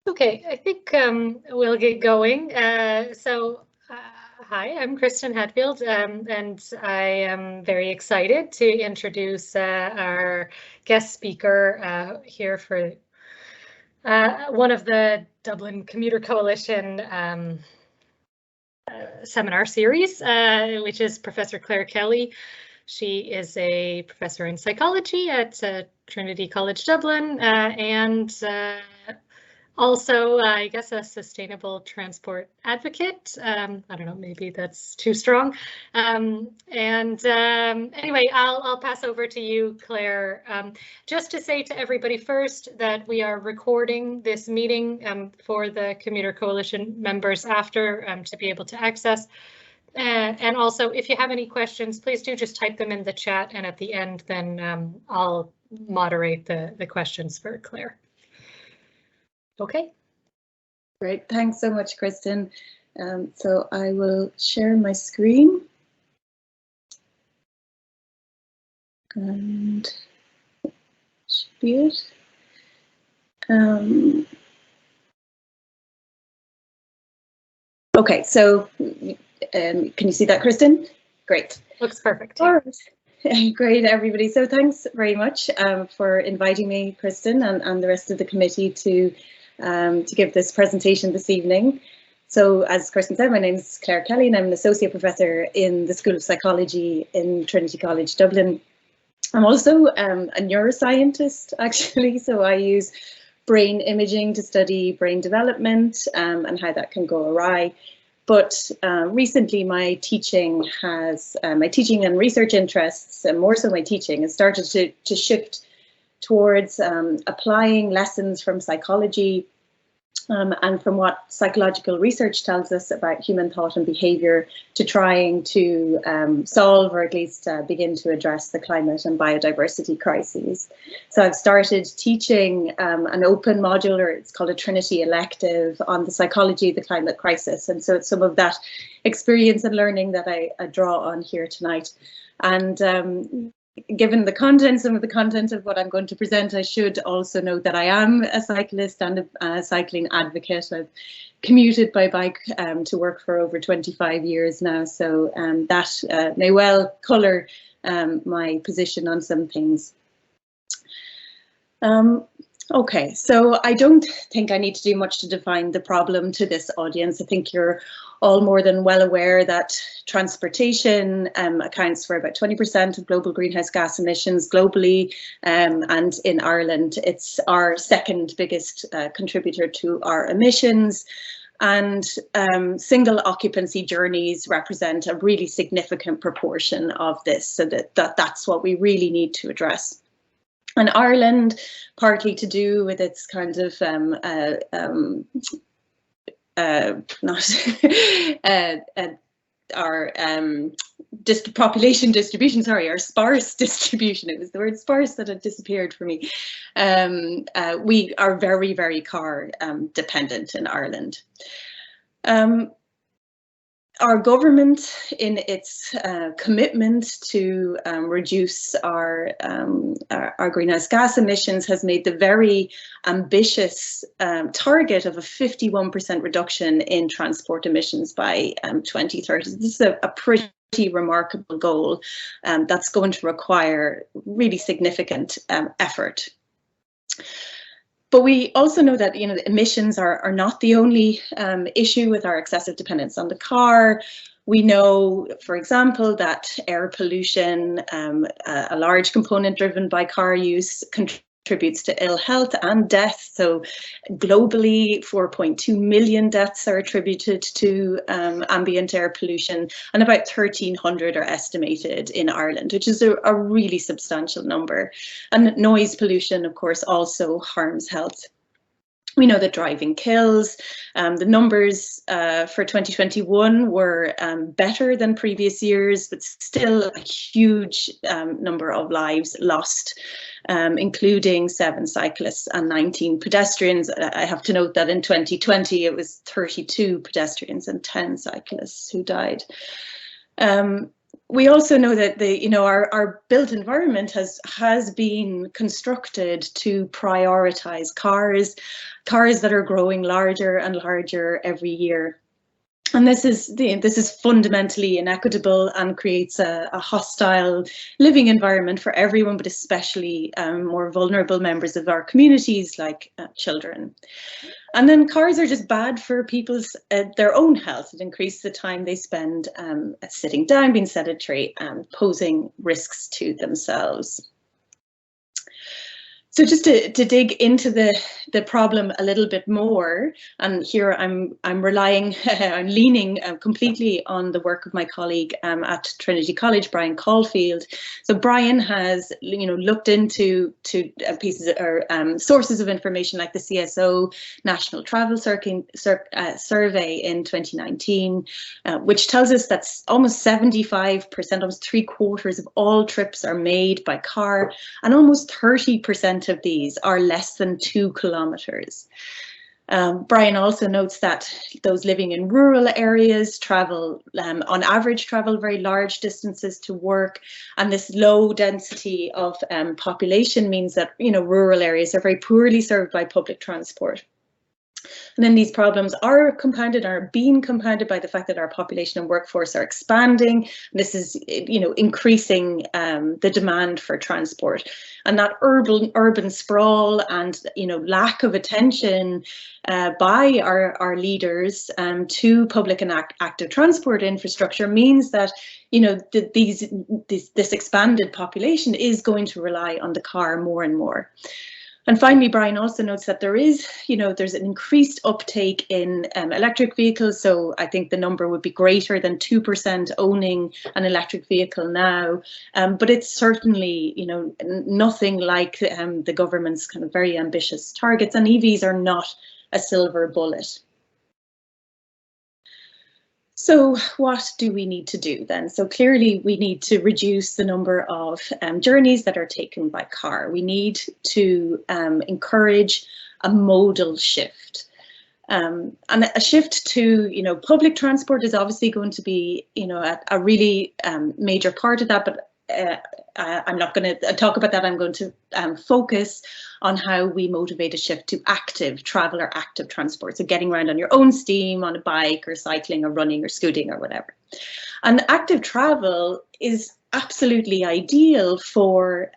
Okay, I think we'll get going. Hi, I'm Kristin Hadfield, and I am very excited to introduce our guest speaker here for one of the Dublin Commuter Coalition seminar series, which is Professor Clare Kelly. She is a professor in psychology at Trinity College Dublin and also, I guess, a sustainable transport advocate. I don't know, maybe that's too strong. Anyway, I'll pass over to you, Clare. Just to say to everybody first that we are recording this meeting for the Commuter Coalition members after to be able to access. And also, if you have any questions, please do just type them in the chat, and at the end, then I'll moderate the questions for Clare. Okay. Great, thanks so much, Kristin. So I will share my screen. And should be it. Okay, so can you see that, Kristin? Great. Looks perfect. All right. Great, everybody. So thanks very much for inviting me, Kristin, and the rest of the committee to give this presentation this evening. So as Kristin said, my name is Clare Kelly and I'm an associate professor in the School of Psychology in Trinity College Dublin. I'm also a neuroscientist, actually, so I use brain imaging to study brain development and how that can go awry. But recently my teaching and research interests, and more so my teaching, has started to shift towards applying lessons from psychology and from what psychological research tells us about human thought and behaviour to trying to solve, or at least begin to address, the climate and biodiversity crises. So I've started teaching an open module, or it's called a Trinity elective, on the psychology of the climate crisis. And so it's some of that experience and learning that I draw on here tonight. And given some of the content of what I'm going to present, I should also note that I am a cyclist and a cycling advocate. I've commuted by bike to work for over 25 years now, so that may well colour my position on some things. Okay, so I don't think I need to do much to define the problem to this audience. I think you're all more than well aware that transportation accounts for about 20% of global greenhouse gas emissions globally, and in Ireland it's our second biggest contributor to our emissions. And single occupancy journeys represent a really significant proportion of this, so that's what we really need to address. And Ireland, partly to do with its kind of population distribution, sorry, our sparse distribution. It was the word sparse that had disappeared for me. We are very, very car dependent in Ireland. Our government, in its commitment to reduce our greenhouse gas emissions, has made the very ambitious target of a 51% reduction in transport emissions by 2030. This is a pretty remarkable goal that's going to require really significant effort. But we also know that, the emissions are not the only issue with our excessive dependence on the car. We know, for example, that air pollution, a large component driven by car use, contributes to ill health and death. So globally, 4.2 million deaths are attributed to ambient air pollution, and about 1,300 are estimated in Ireland, which is a really substantial number. And noise pollution, of course, also harms health. We know that driving kills. The numbers for 2021 were better than previous years, but still a huge number of lives lost, including 7 cyclists and 19 pedestrians. I have to note that in 2020 it was 32 pedestrians and 10 cyclists who died. we also know that our built environment has been constructed to prioritize cars that are growing larger and larger every year. And this is fundamentally inequitable and creates a hostile living environment for everyone, but especially more vulnerable members of our communities, like children. And then cars are just bad for people's their own health. It increases the time they spend sitting down, being sedentary, and posing risks to themselves. So just to dig into the problem a little bit more, and here I'm leaning completely on the work of my colleague at Trinity College, Brian Caulfield. So Brian has looked into pieces or sources of information like the CSO National Travel Survey in 2019, which tells us that almost 75%, almost 3/4 of all trips are made by car, and almost 30% of these are less than 2 kilometers. Brian also notes that those living in rural areas on average travel very large distances to work, and this low density of population means that rural areas are very poorly served by public transport. And then these problems are being compounded by the fact that our population and workforce are expanding. This is, increasing the demand for transport, and that urban sprawl and lack of attention by our leaders to public and active transport infrastructure means that this expanded population is going to rely on the car more and more. And finally, Brian also notes that there's an increased uptake in electric vehicles. So I think the number would be greater than 2% owning an electric vehicle now. But it's certainly, nothing like the government's kind of very ambitious targets, and EVs are not a silver bullet. So what do we need to do then? So clearly we need to reduce the number of journeys that are taken by car. We need to encourage a modal shift. And a shift to public transport is obviously going to be a really major part of that, but I'm not going to talk about that. I'm going to focus on how we motivate a shift to active travel or active transport. So getting around on your own steam, on a bike or cycling or running or scooting or whatever. And active travel is absolutely ideal for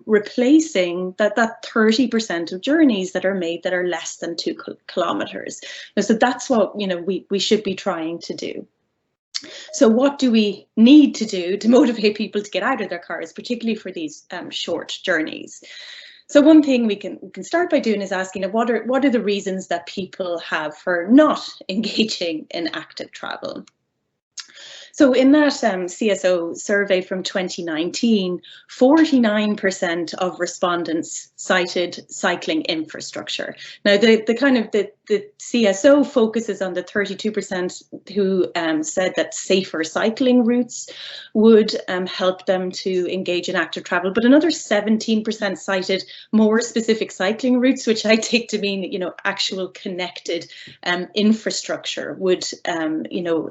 replacing that 30% of journeys that are made that are less than 2 kilometers. So that's what we should be trying to do. So what do we need to do to motivate people to get out of their cars, particularly for these short journeys? So one thing we can start by doing is asking what are the reasons that people have for not engaging in active travel? So in that CSO survey from 2019, 49% of respondents cited cycling infrastructure. Now the CSO focuses on the 32% who said that safer cycling routes would help them to engage in active travel, but another 17% cited more specific cycling routes, which I take to mean actual connected infrastructure would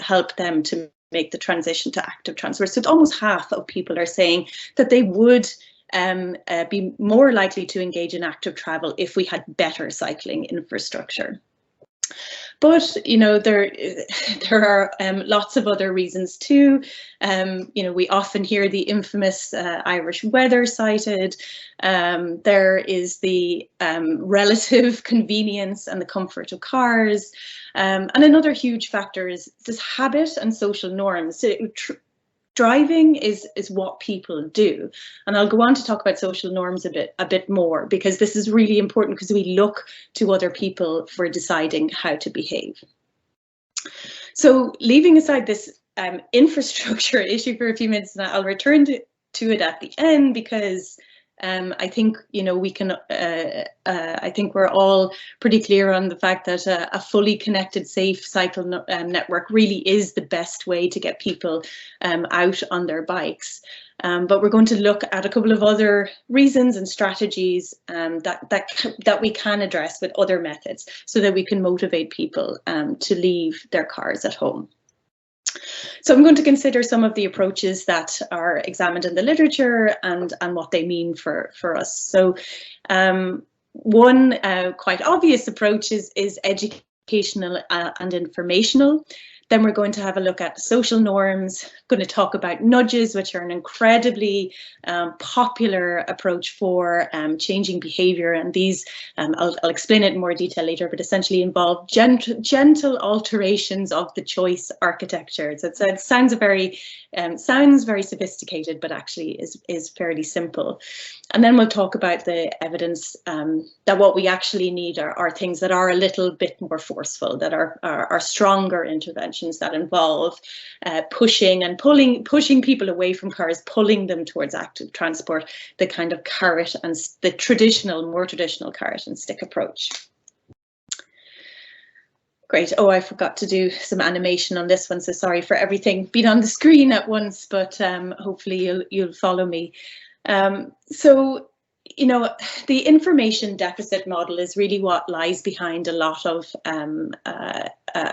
help them to make the transition to active transport. So almost half of people are saying that they would be more likely to engage in active travel if we had better cycling infrastructure. But there are lots of other reasons too. We often hear the infamous Irish weather cited. There is the relative convenience and the comfort of cars. And another huge factor is this habit and social norms. So driving is what people do, and I'll go on to talk about social norms a bit more, because this is really important because we look to other people for deciding how to behave. So leaving aside this infrastructure issue for a few minutes, and I'll return to it at the end, because I think we can. I think we're all pretty clear on the fact that a fully connected, safe cycle network really is the best way to get people out on their bikes. But we're going to look at a couple of other reasons and strategies that we can address with other methods, so that we can motivate people to leave their cars at home. So I'm going to consider some of the approaches that are examined in the literature and what they mean for us. So one quite obvious approach is educational and informational. Then we're going to have a look at social norms, going to talk about nudges, which are an incredibly popular approach for changing behaviour. And these, I'll explain it in more detail later, but essentially involve gentle alterations of the choice architecture. So it sounds very sophisticated, but actually is fairly simple. And then we'll talk about the evidence that what we actually need are things that are a little bit more forceful, that are stronger interventions that involve pushing people away from cars, pulling them towards active transport, the kind of carrot and the more traditional carrot and stick approach. Great. Oh, I forgot to do some animation on this one, so sorry for everything being on the screen at once, but hopefully you'll follow me. So, you know, the information deficit model is really what lies behind a lot of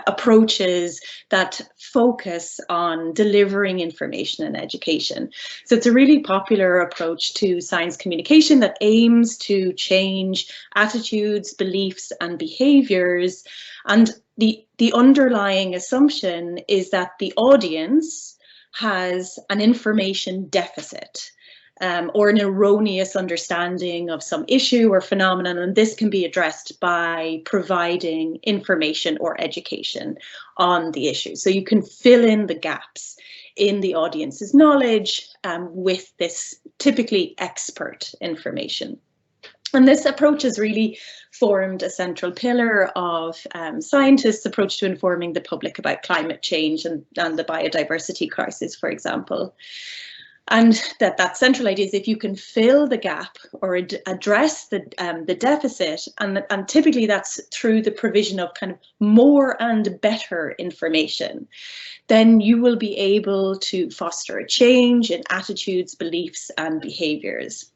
approaches that focus on delivering information and education. So it's a really popular approach to science communication that aims to change attitudes, beliefs, and behaviors. And the underlying assumption is that the audience has an information deficit. Or an erroneous understanding of some issue or phenomenon, and this can be addressed by providing information or education on the issue. So you can fill in the gaps in the audience's knowledge with this typically expert information. And this approach has really formed a central pillar of scientists' approach to informing the public about climate change and the biodiversity crisis, for example. And that central idea is if you can fill the gap or address the deficit, and typically that's through the provision of kind of more and better information, then you will be able to foster a change in attitudes, beliefs, and behaviours.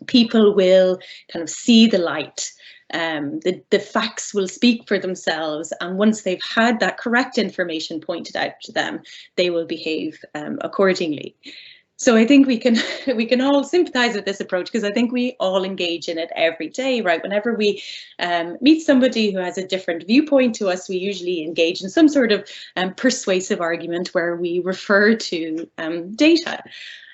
People will kind of see the light. The facts will speak for themselves, and once they've had that correct information pointed out to them, they will behave accordingly. So I think we can all sympathize with this approach, because I think we all engage in it every day, right? Whenever we meet somebody who has a different viewpoint to us, we usually engage in some sort of persuasive argument where we refer to data.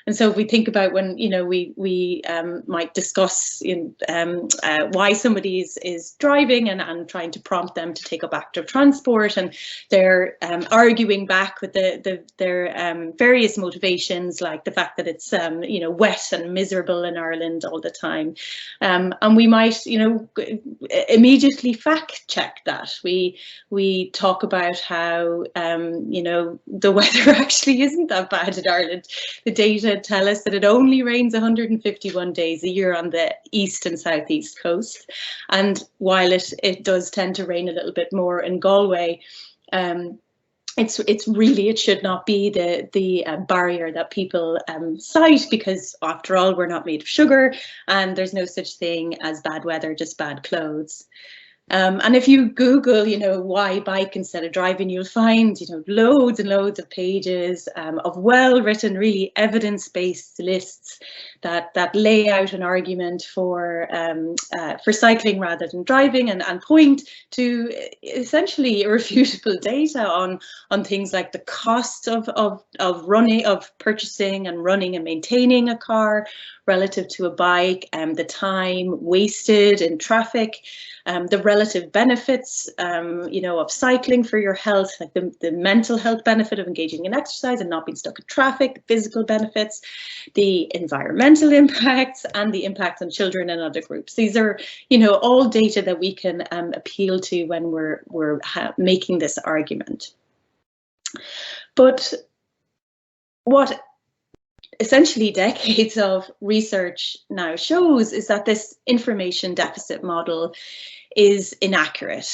And so if we think about when, you know, we might discuss why somebody is driving and trying to prompt them to take up active transport, and they're arguing back with their various motivations, like the fact that it's you know, wet and miserable in Ireland all the time, and we might, you know, immediately fact check that. We talk about how you know, the weather actually isn't that bad in Ireland. The data tell us that it only rains 151 days a year on the east and southeast coast, and while it does tend to rain a little bit more in Galway, it should not be the barrier that people cite, because after all, we're not made of sugar, and there's no such thing as bad weather, just bad clothes. And if you Google, you know, why bike instead of driving, you'll find, you know, loads and loads of pages of well-written, really evidence-based lists that lay out an argument for cycling rather than driving, and point to essentially irrefutable data on things like the cost of purchasing and running and maintaining a car relative to a bike, the time wasted in traffic, the relative benefits, you know, of cycling for your health, like the mental health benefit of engaging in exercise and not being stuck in traffic, the physical benefits, the environmental impacts, and the impact on children and other groups. These are, you know, all data that we can appeal to when we're making this argument. But what essentially decades of research now shows is that this information deficit model is inaccurate.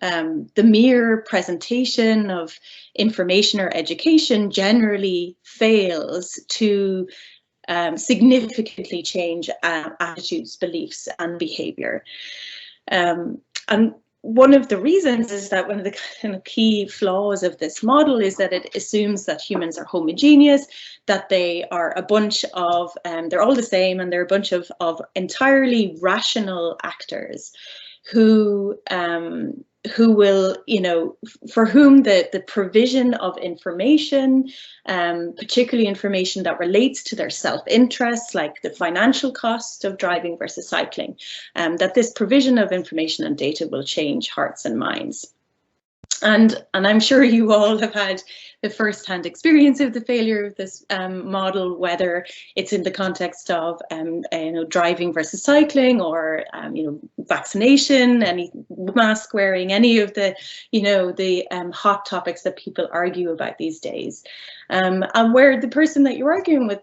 The mere presentation of information or education generally fails to significantly change attitudes, beliefs, and behaviour. And one of the reasons is that one of the kind of key flaws of this model is that it assumes that humans are homogeneous, that they are a bunch of, they're all the same, and they're a bunch of entirely rational actors who will, for whom the provision of information, particularly information that relates to their self-interest, like the financial cost of driving versus cycling, that this provision of information and data will change hearts and minds. And I'm sure you all have had the first-hand experience of the failure of this model, whether it's in the context of driving versus cycling, or vaccination, any mask wearing, any of the hot topics that people argue about these days, and where the person that you're arguing with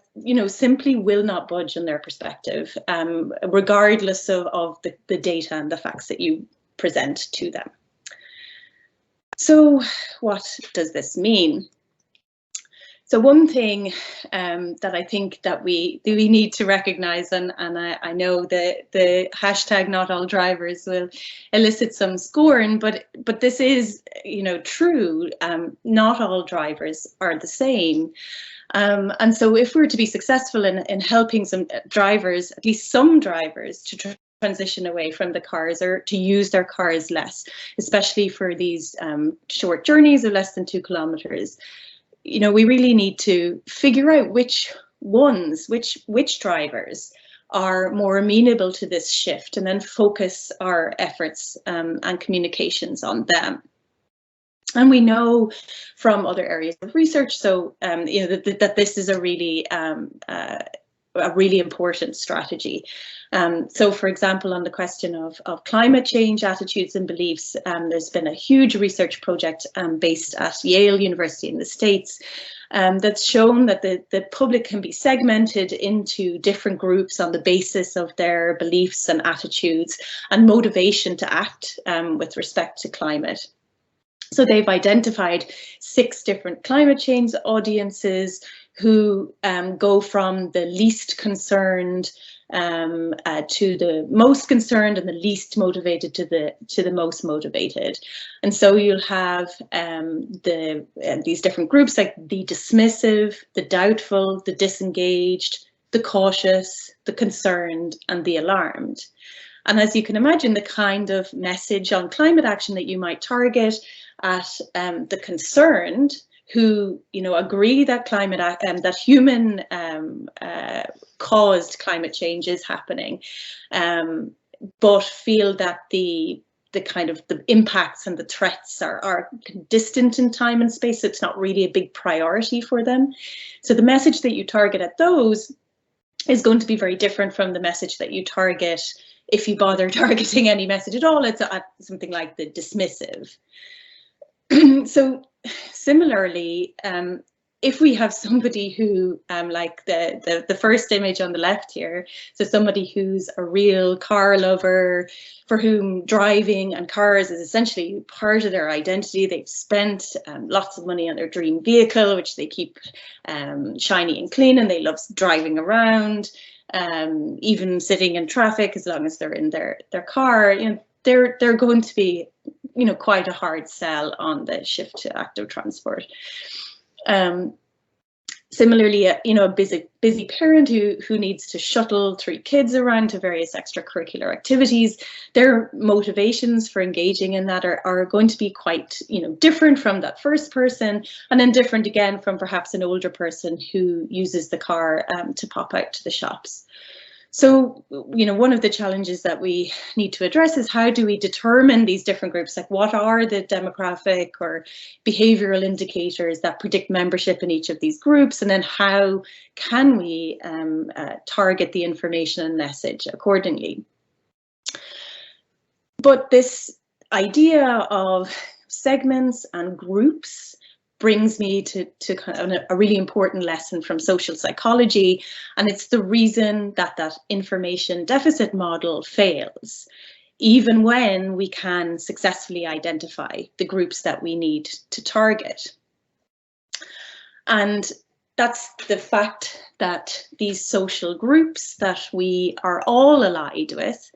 simply will not budge on their perspective, regardless of the data and the facts that you present to them. So what does this mean? So one thing that I think that we need to recognize, and I know that the hashtag not all drivers will elicit some scorn, but this is true. Not all drivers are the same. And so if we're to be successful in helping some drivers, at least some drivers, to transition away from the cars, or to use their cars less, especially for these short journeys of less than 2 kilometers, we really need to figure out which drivers are more amenable to this shift, and then focus our efforts and communications on them. And we know from other areas of research, so that this is a really important strategy. So, for example, on the question of climate change attitudes and beliefs, there's been a huge research project based at Yale University in the States that's shown that the public can be segmented into different groups on the basis of their beliefs and attitudes and motivation to act with respect to climate. So they've identified 6 different climate change audiences who go from the least concerned to the most concerned, and the least motivated to the most motivated. And so you'll have these different groups, like the dismissive, the doubtful, the disengaged, the cautious, the concerned, and the alarmed. And as you can imagine, the kind of message on climate action that you might target at the concerned, who agree that that human caused climate change is happening, but feel that the kind of the impacts and the threats are distant in time and space. So it's not really a big priority for them. So the message that you target at those is going to be very different from the message that you target, if you bother targeting any message at all. It's something like the dismissive. So similarly, if we have somebody who, like the first image on the left here, so somebody who's a real car lover, for whom driving and cars is essentially part of their identity. They've spent lots of money on their dream vehicle, which they keep shiny and clean, and they love driving around, even sitting in traffic, as long as they're in their car. They're going to be quite a hard sell on the shift to active transport. Similarly, a busy parent who needs to shuttle 3 kids around to various extracurricular activities, their motivations for engaging in that are going to be quite different from that first person, and then different again from perhaps an older person who uses the car to pop out to the shops. So, one of the challenges that we need to address is, how do we determine these different groups? Like, what are the demographic or behavioural indicators that predict membership in each of these groups? And then how can we target the information and message accordingly? But this idea of segments and groups brings me to kind of a really important lesson from social psychology, and it's the reason that information deficit model fails, even when we can successfully identify the groups that we need to target. And that's the fact that these social groups that we are all allied with,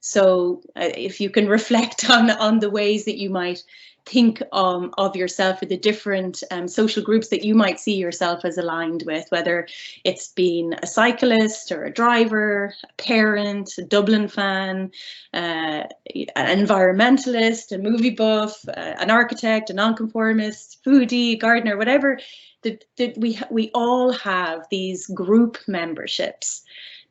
So if you can reflect on the ways that you might think of yourself, or the different social groups that you might see yourself as aligned with, whether it's being a cyclist or a driver, a parent, a Dublin fan, an environmentalist, a movie buff, an architect, a nonconformist, foodie, gardener, whatever. We all have these group memberships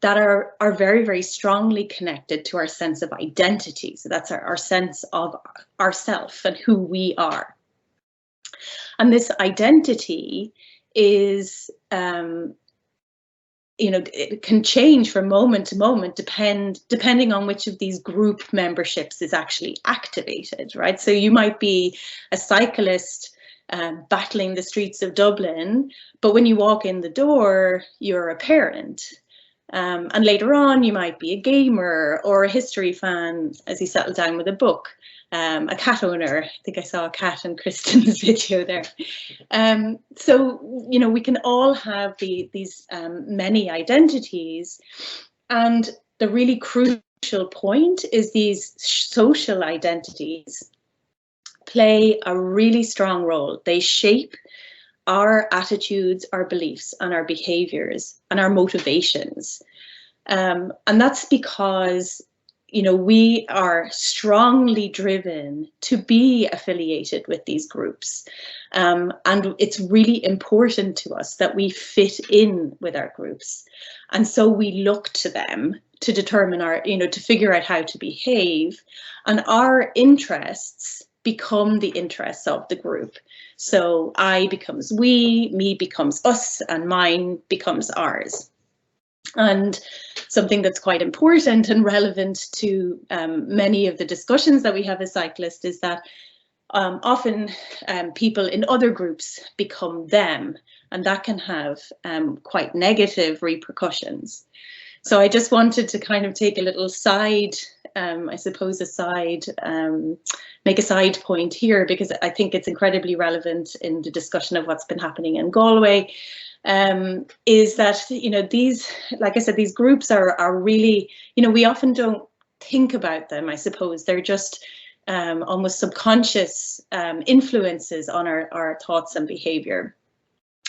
that are very, very strongly connected to our sense of identity. So that's our sense of ourself and who we are. And this identity is, it can change from moment to moment, depending on which of these group memberships is actually activated, right? So you might be a cyclist battling the streets of Dublin, but when you walk in the door, you're a parent. And later on, you might be a gamer or a history fan as you settle down with a book, a cat owner. I think I saw a cat in Kristin's video there. So, we can all have these many identities. And the really crucial point is these social identities play a really strong role. They shape our attitudes, our beliefs, and our behaviours and our motivations. And that's because, we are strongly driven to be affiliated with these groups. And it's really important to us that we fit in with our groups. And so we look to them to determine to figure out how to behave. And our interests become the interests of the group. So I becomes we, me becomes us, and mine becomes ours. And something that's quite important and relevant to many of the discussions that we have as cyclists is that often people in other groups become them, and that can have quite negative repercussions. So I just wanted to kind of take a little side, make a side point here, because I think it's incredibly relevant in the discussion of what's been happening in Galway, is that, these, like I said, these groups are really, we often don't think about them, I suppose. They're just almost subconscious influences on our thoughts and behaviour.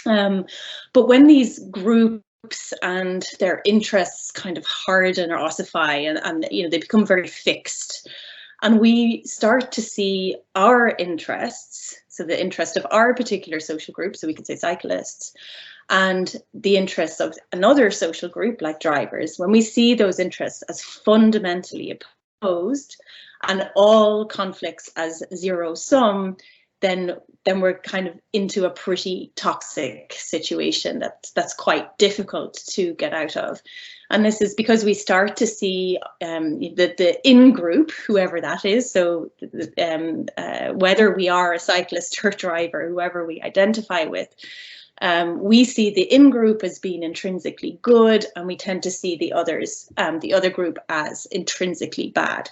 But when these groups and their interests kind of harden or ossify, and they become very fixed, and we start to see our interests, so the interest of our particular social group, so we could say cyclists, and the interests of another social group like drivers, when we see those interests as fundamentally opposed and all conflicts as zero sum, then we're kind of into a pretty toxic situation that's quite difficult to get out of. And this is because we start to see the in-group, whoever that is, so whether we are a cyclist or driver, whoever we identify with, we see the in-group as being intrinsically good, and we tend to see the other group as intrinsically bad.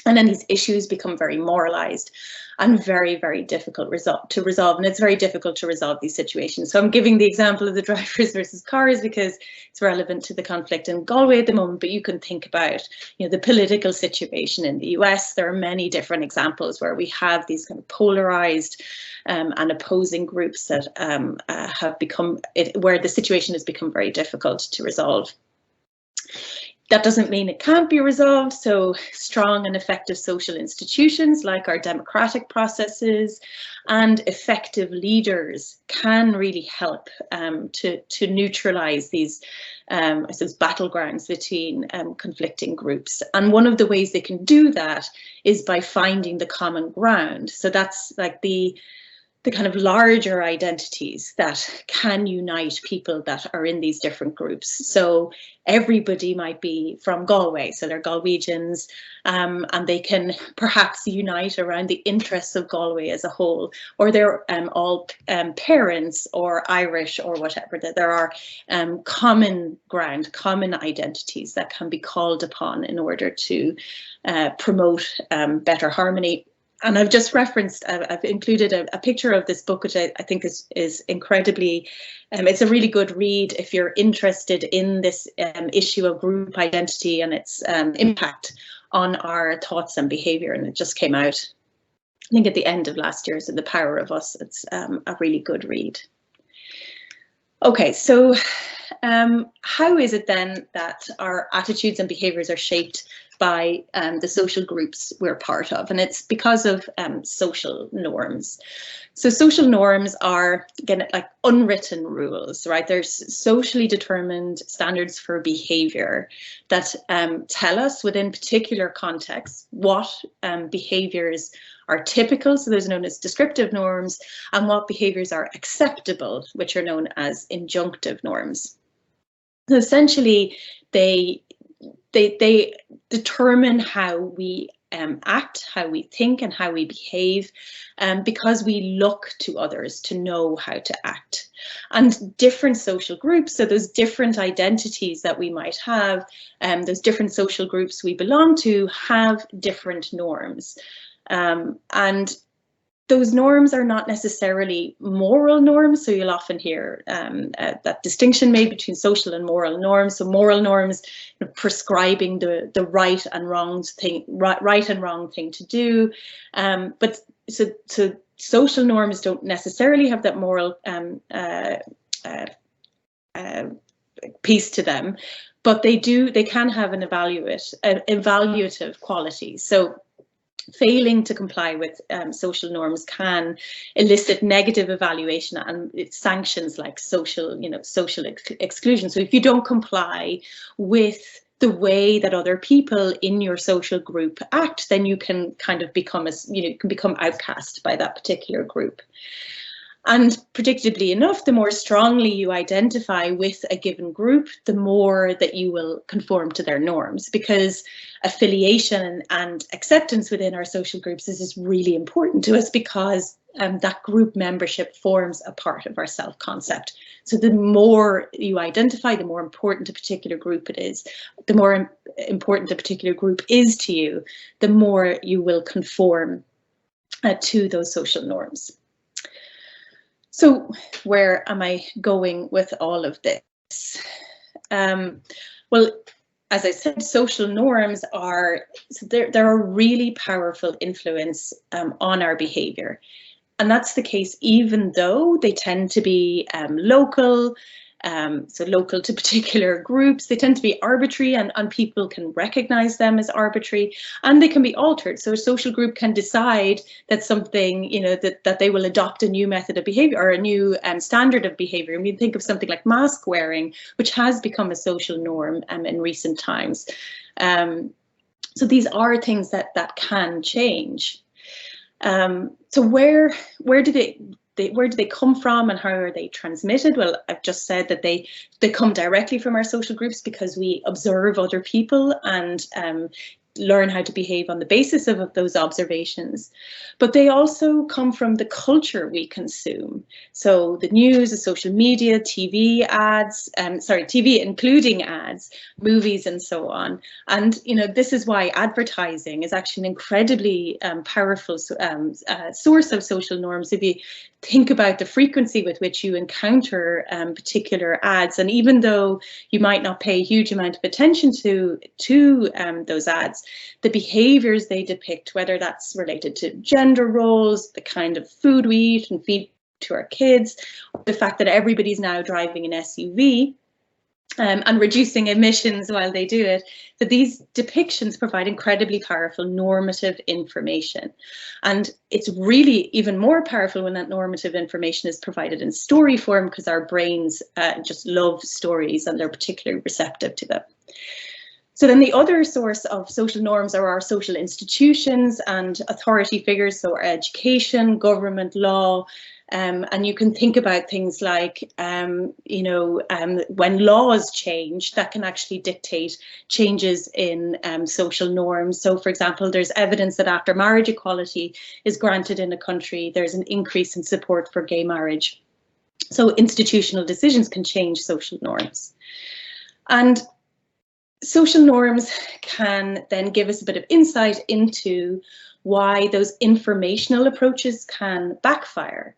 And then these issues become very moralized and very, very difficult to resolve. And it's very difficult to resolve these situations. So I'm giving the example of the drivers versus cars because it's relevant to the conflict in Galway at the moment. But you can think about, the political situation in the US. There are many different examples where we have these kind of polarized and opposing groups that have become where the situation has become very difficult to resolve. That doesn't mean it can't be resolved. So strong and effective social institutions like our democratic processes and effective leaders can really help to neutralize these, I suppose, battlegrounds between conflicting groups. And one of the ways they can do that is by finding the common ground. So that's like the kind of larger identities that can unite people that are in these different groups. So everybody might be from Galway, so they're Galwegians, and they can perhaps unite around the interests of Galway as a whole, or they're all parents or Irish or whatever, that there are common ground, common identities that can be called upon in order to promote better harmony. And I've just referenced, I've included a picture of this book, which I think is incredibly, it's a really good read if you're interested in this issue of group identity and its impact on our thoughts and behaviour, and it just came out, I think, at the end of last year. So The Power of Us, it's a really good read. Okay, so how is it then that our attitudes and behaviours are shaped by the social groups we're part of? And it's because of social norms. So social norms are, again, like unwritten rules, right? There's socially determined standards for behaviour that tell us within particular contexts what behaviours are typical, so those are known as descriptive norms, and what behaviours are acceptable, which are known as injunctive norms. So essentially, they determine how we act, how we think, and how we behave, because we look to others to know how to act. And different social groups, so those different identities that we might have, those different social groups we belong to, have different norms. And those norms are not necessarily moral norms, so you'll often hear that distinction made between social and moral norms. So moral norms, prescribing the right and wrong thing to do, but so social norms don't necessarily have that moral piece to them, but they can have an evaluative quality. So failing to comply with social norms can elicit negative evaluation and sanctions like social exclusion. So if you don't comply with the way that other people in your social group act, then you can kind of become outcast by that particular group. And predictably enough, the more strongly you identify with a given group, the more that you will conform to their norms, because affiliation and acceptance within our social groups is really important to us, because that group membership forms a part of our self-concept. So the more you identify, the more important a particular group it is. The more important a particular group is to you, the more you will conform to those social norms. So where am I going with all of this? Well, as I said, social norms are, they're a really powerful influence on our behaviour. And that's the case even though they tend to be local, so local to particular groups. They tend to be arbitrary, and people can recognise them as arbitrary, and they can be altered. So a social group can decide that something, that they will adopt a new method of behaviour or a new standard of behaviour. And we think of something like mask wearing, which has become a social norm in recent times. So these are things that can change. So where do they come from, and how are they transmitted? Well, I've just said that they come directly from our social groups because we observe other people and learn how to behave on the basis of those observations. But they also come from the culture we consume. So the news, the social media, TV ads, TV including ads, movies and so on. And, this is why advertising is actually an incredibly powerful source of social norms. If you think about the frequency with which you encounter particular ads, and even though you might not pay a huge amount of attention to those ads, the behaviours they depict, whether that's related to gender roles, the kind of food we eat and feed to our kids, the fact that everybody's now driving an SUV, and reducing emissions while they do it, that these depictions provide incredibly powerful normative information. And it's really even more powerful when that normative information is provided in story form, because our brains just love stories and they're particularly receptive to them. So then the other source of social norms are our social institutions and authority figures, so our education, government, law. And you can think about things like, when laws change, that can actually dictate changes in social norms. So, for example, there's evidence that after marriage equality is granted in a country, there's an increase in support for gay marriage. So institutional decisions can change social norms. And social norms can then give us a bit of insight into why those informational approaches can backfire.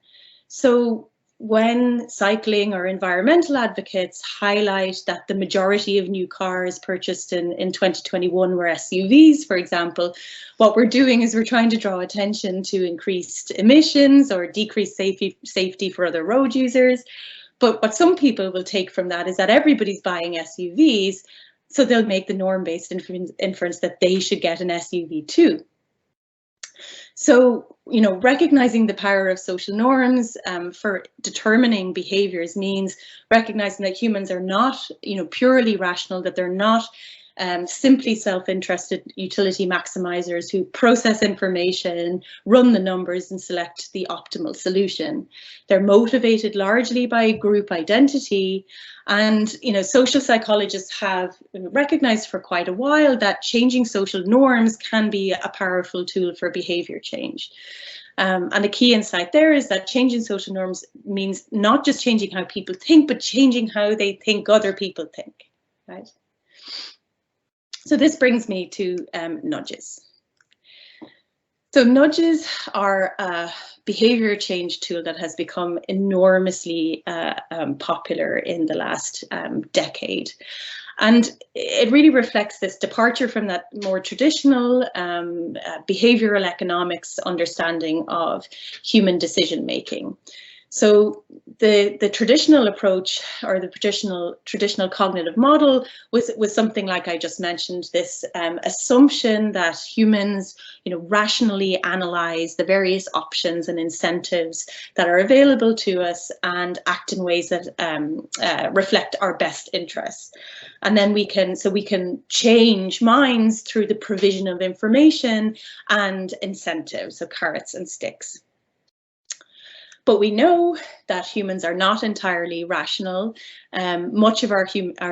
So when cycling or environmental advocates highlight that the majority of new cars purchased in 2021 were SUVs, for example, what we're doing is we're trying to draw attention to increased emissions or decreased safety for other road users. But what some people will take from that is that everybody's buying SUVs, so they'll make the norm-based inference that they should get an SUV too. So, recognizing the power of social norms for determining behaviors means recognizing that humans are not, purely rational, that they're not simply self-interested utility maximizers who process information, run the numbers, and select the optimal solution. They're motivated largely by group identity. And, social psychologists have recognized for quite a while that changing social norms can be a powerful tool for behavior change. And the key insight there is that changing social norms means not just changing how people think, but changing how they think other people think, right? So this brings me to nudges. So nudges are a behavior change tool that has become enormously popular in the last decade. And it really reflects this departure from that more traditional behavioral economics understanding of human decision making. So the traditional approach, or the traditional cognitive model, was something like I just mentioned, this assumption that humans, rationally analyze the various options and incentives that are available to us and act in ways that reflect our best interests. And then we can change minds through the provision of information and incentives, so carrots and sticks. But we know that humans are not entirely rational. Much of our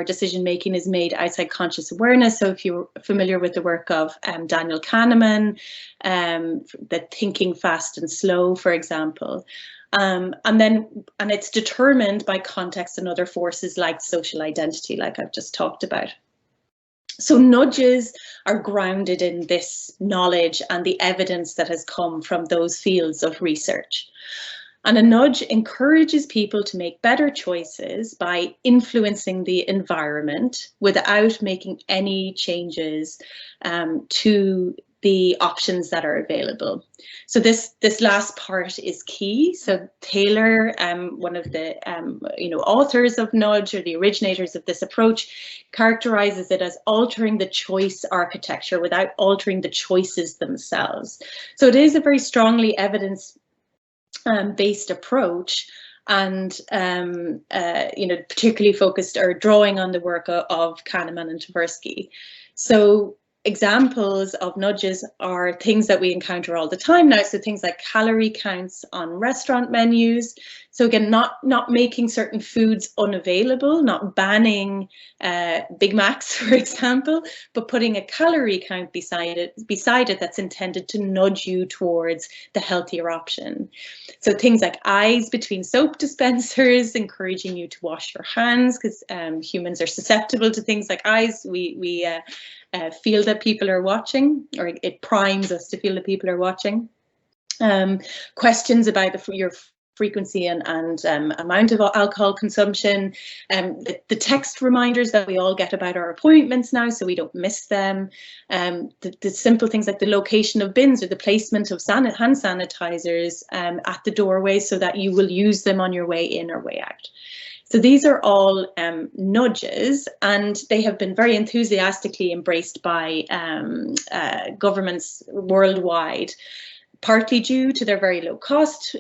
decision making is made outside conscious awareness. So if you're familiar with the work of Daniel Kahneman, the thinking fast and slow, for example, and it's determined by context and other forces like social identity, like I've just talked about. So nudges are grounded in this knowledge and the evidence that has come from those fields of research. And a nudge encourages people to make better choices by influencing the environment without making any changes to the options that are available. So this last part is key. So Taylor, one of the authors of nudge, or the originators of this approach, characterizes it as altering the choice architecture without altering the choices themselves. So it is a very strongly evidence-based approach, and particularly focused or drawing on the work of Kahneman and Tversky. So examples of nudges are things that we encounter all the time now. So things like calorie counts on restaurant menus. So again, not making certain foods unavailable, not banning Big Macs, for example, but putting a calorie count beside it that's intended to nudge you towards the healthier option. So things like eyes between soap dispensers, encouraging you to wash your hands, because humans are susceptible to things like eyes. We feel that people are watching, or it primes us to feel that people are watching. Questions about your frequency and amount of alcohol consumption, the text reminders that we all get about our appointments now so we don't miss them, the simple things like the location of bins or the placement of hand sanitizers at the doorway so that you will use them on your way in or way out. So these are all nudges, and they have been very enthusiastically embraced by governments worldwide, partly due to their very low cost,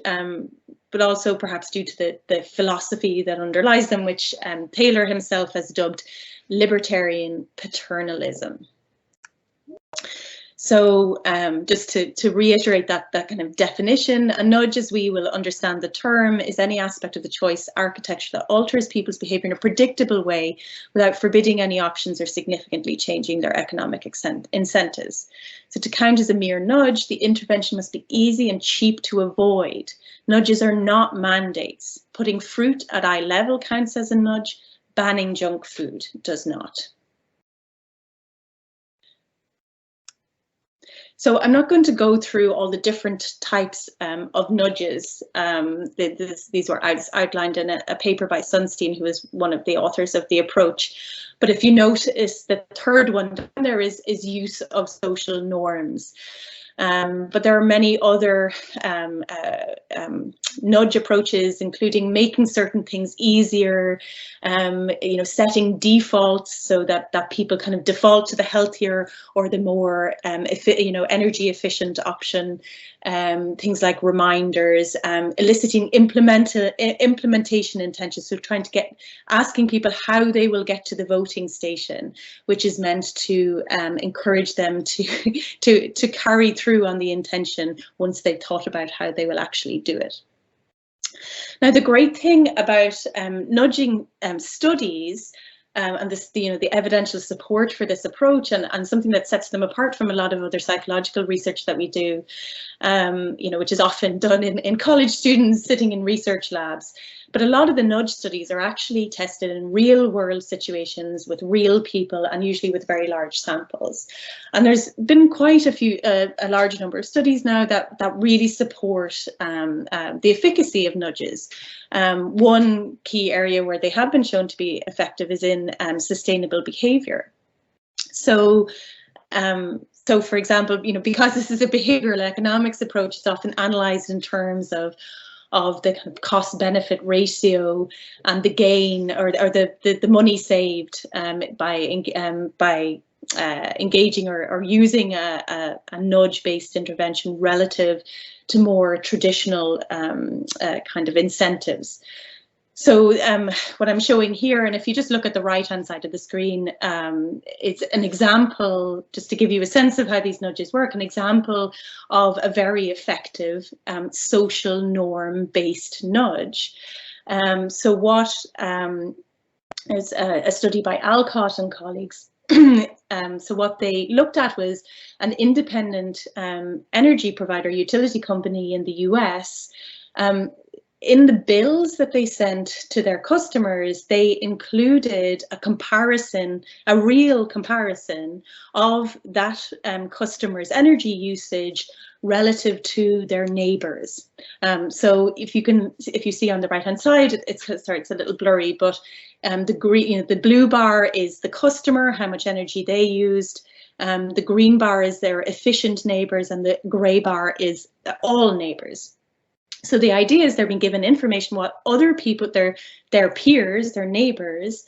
but also perhaps due to the philosophy that underlies them, which Taylor himself has dubbed libertarian paternalism. So just to reiterate that kind of definition, a nudge, as we will understand the term, is any aspect of the choice architecture that alters people's behaviour in a predictable way without forbidding any options or significantly changing their economic incentives. So to count as a mere nudge, the intervention must be easy and cheap to avoid. Nudges are not mandates. Putting fruit at eye level counts as a nudge. Banning junk food does not. So I'm not going to go through all the different types of nudges. These were outlined in a paper by Sunstein, who is one of the authors of the approach. But if you notice, the third one there is use of social norms. But there are many other nudge approaches, including making certain things easier, setting defaults so that people kind of default to the healthier or the more energy efficient option. Things like reminders, eliciting implementation intentions, so asking people how they will get to the voting station, which is meant to encourage them to carry through on the intention once they've thought about how they will actually do it. Now, the great thing about nudging studies and this, the evidential support for this approach, and something that sets them apart from a lot of other psychological research that we do, which is often done in college students sitting in research labs. But a lot of the nudge studies are actually tested in real world situations with real people, and usually with very large samples. And there's been quite a large number of studies now that really support the efficacy of nudges. One key area where they have been shown to be effective is in sustainable behaviour. So for example, because this is a behavioural economics approach, it's often analysed in terms of the kind of cost-benefit ratio and the gain or the money saved by engaging or using a nudge-based intervention relative to more traditional kind of incentives. So what I'm showing here, and if you just look at the right-hand side of the screen, it's an example, just to give you a sense of how these nudges work, an example of a very effective social norm-based nudge. So what is a study by Alcott and colleagues. So what they looked at was an independent energy provider, utility company in the US. In the bills that they sent to their customers, they included a real comparison of that customer's energy usage relative to their neighbours. So if you see on the right hand side, it's a little blurry, but the blue bar is the customer, how much energy they used. The green bar is their efficient neighbours, and the grey bar is all neighbours. So the idea is they're being given information what other people, their peers, their neighbours,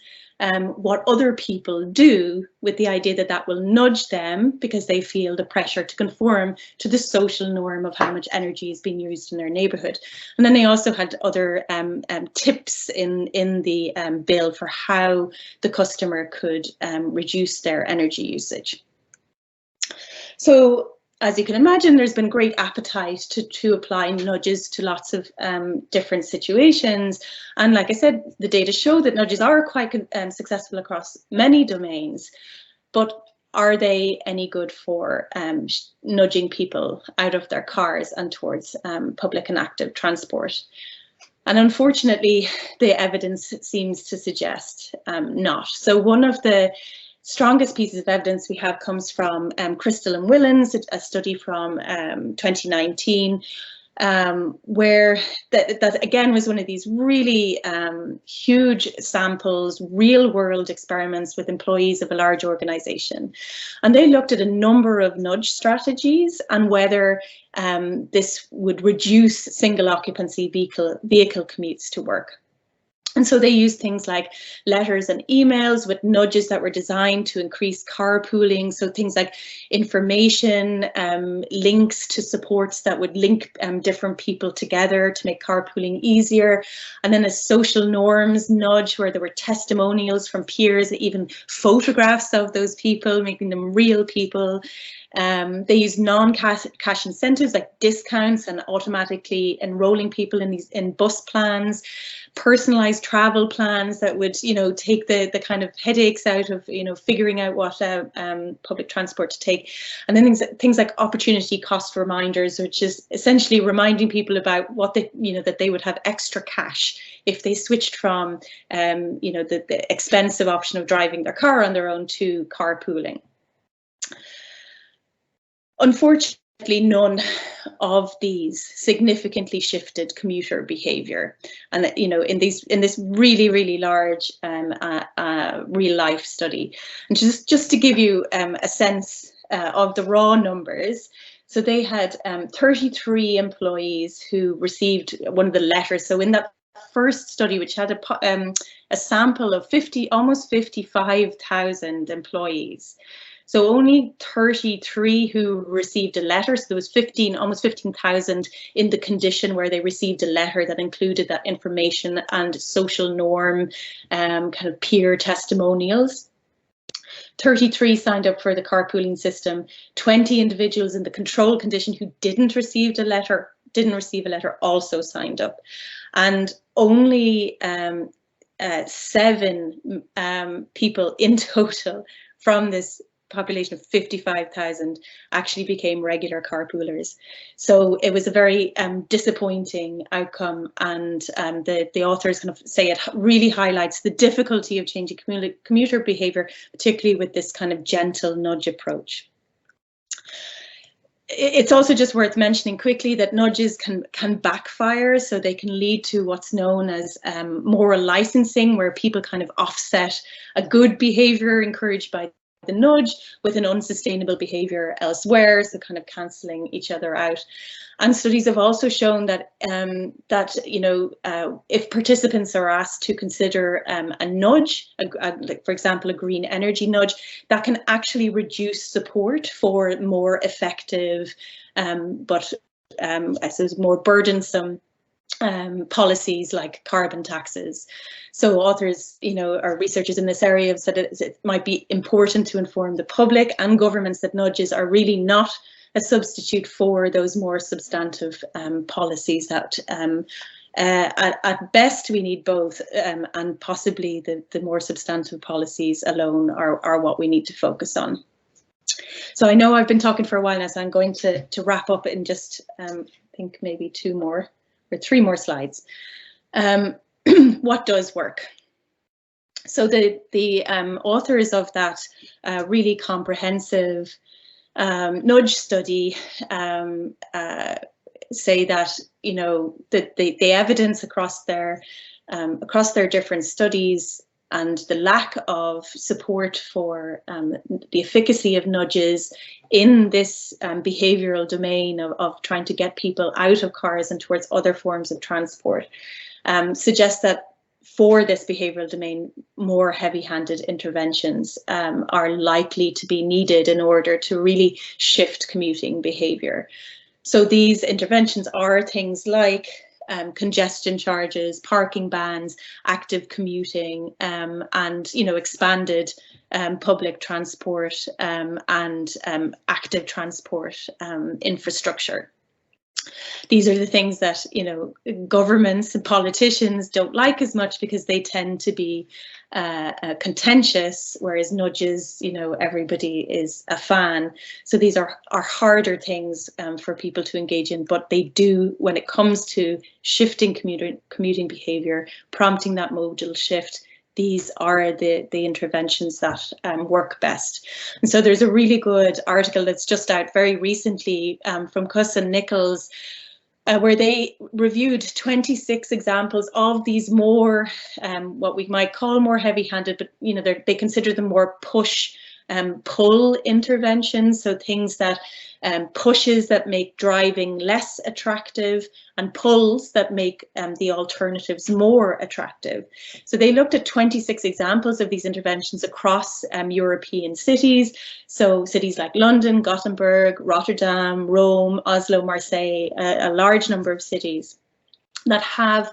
what other people do, with the idea that will nudge them because they feel the pressure to conform to the social norm of how much energy is being used in their neighbourhood. And then they also had other tips in the bill for how the customer could reduce their energy usage. So, as you can imagine, there's been great appetite to apply nudges to lots of different situations. And like I said, the data show that nudges are quite successful across many domains. But are they any good for nudging people out of their cars and towards public and active transport? And unfortunately, the evidence seems to suggest not. So one of the strongest pieces of evidence we have comes from Kristin and Willens, a study from 2019, where that again was one of these really huge samples, real world experiments with employees of a large organization. And they looked at a number of nudge strategies and whether this would reduce single occupancy vehicle commutes to work. And so they used things like letters and emails with nudges that were designed to increase carpooling. So things like information, links to supports that would link different people together to make carpooling easier. And then a social norms nudge where there were testimonials from peers, even photographs of those people, making them real people. They use non-cash incentives like discounts and automatically enrolling people in bus plans, personalized travel plans that would, take the kind of headaches out of, figuring out what public transport to take. And then things like opportunity cost reminders, which is essentially reminding people about what that they would have extra cash if they switched from, the expensive option of driving their car on their own to carpooling. Unfortunately, none of these significantly shifted commuter behaviour, and in this really large real life study. And just to give you a sense of the raw numbers, so they had 33 employees who received one of the letters. So in that first study, which had a sample of almost 55,000 employees. So only 33 who received a letter. So there was almost 15,000 in the condition where they received a letter that included that information and social norm, kind of peer testimonials. 33 signed up for the carpooling system. 20 individuals in the control condition who didn't receive a letter also signed up, and only 7 people in total from this population of 55,000 actually became regular carpoolers. So it was a very disappointing outcome, and the authors kind of say it really highlights the difficulty of changing commuter behaviour, particularly with this kind of gentle nudge approach. It's also just worth mentioning quickly that nudges can backfire, so they can lead to what's known as moral licensing, where people kind of offset a good behaviour encouraged by the nudge with an unsustainable behaviour elsewhere, so kind of cancelling each other out. And studies have also shown that if participants are asked to consider a nudge, like for example a green energy nudge, that can actually reduce support for more effective but I suppose more burdensome policies like carbon taxes. So authors, or researchers in this area have said it might be important to inform the public and governments that nudges are really not a substitute for those more substantive policies that at best we need both, and possibly the more substantive policies alone are what we need to focus on. So I know I've been talking for a while now, so I'm going to wrap up in just think maybe 2 more or 3 more slides. What does work? So the authors of that really comprehensive nudge study say that that the evidence across their different studies and the lack of support for the efficacy of nudges in this behavioural domain of trying to get people out of cars and towards other forms of transport suggests that for this behavioural domain, more heavy-handed interventions are likely to be needed in order to really shift commuting behaviour. So these interventions are things like congestion charges, parking bans, active commuting, and expanded public transport and active transport infrastructure. These are the things that governments and politicians don't like as much because they tend to be contentious, whereas nudges, everybody is a fan. So these are harder things for people to engage in, but they do, when it comes to shifting commuting behaviour, prompting that modal shift, these are the interventions that work best. And so there's a really good article that's just out very recently from Cuss and Nichols, where they reviewed 26 examples of these more, what we might call more heavy-handed, but they consider them more push pull interventions, so things that pushes that make driving less attractive and pulls that make the alternatives more attractive. So they looked at 26 examples of these interventions across European cities. So cities like London, Gothenburg, Rotterdam, Rome, Oslo, Marseille, a large number of cities that have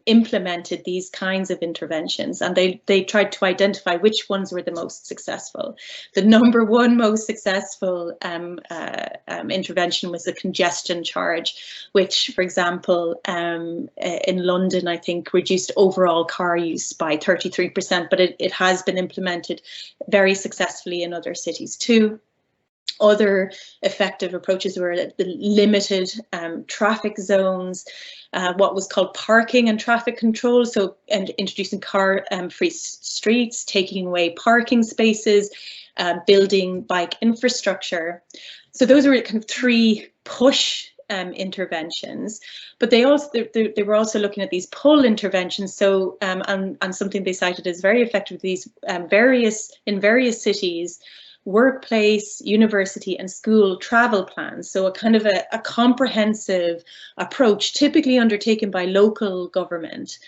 implemented these kinds of interventions, and they tried to identify which ones were the most successful. The #1 most successful intervention was the congestion charge, which, for example, in London, I think reduced overall car use by 33%, but it has been implemented very successfully in other cities too. Other effective approaches were the limited traffic zones, what was called parking and traffic control, so introducing car-free streets, taking away parking spaces, building bike infrastructure. So those were kind of 3 push interventions, but they were also looking at these pull interventions. So and something they cited as very effective, these in various cities, workplace, university and school travel plans. So a kind of a comprehensive approach, typically undertaken by local government,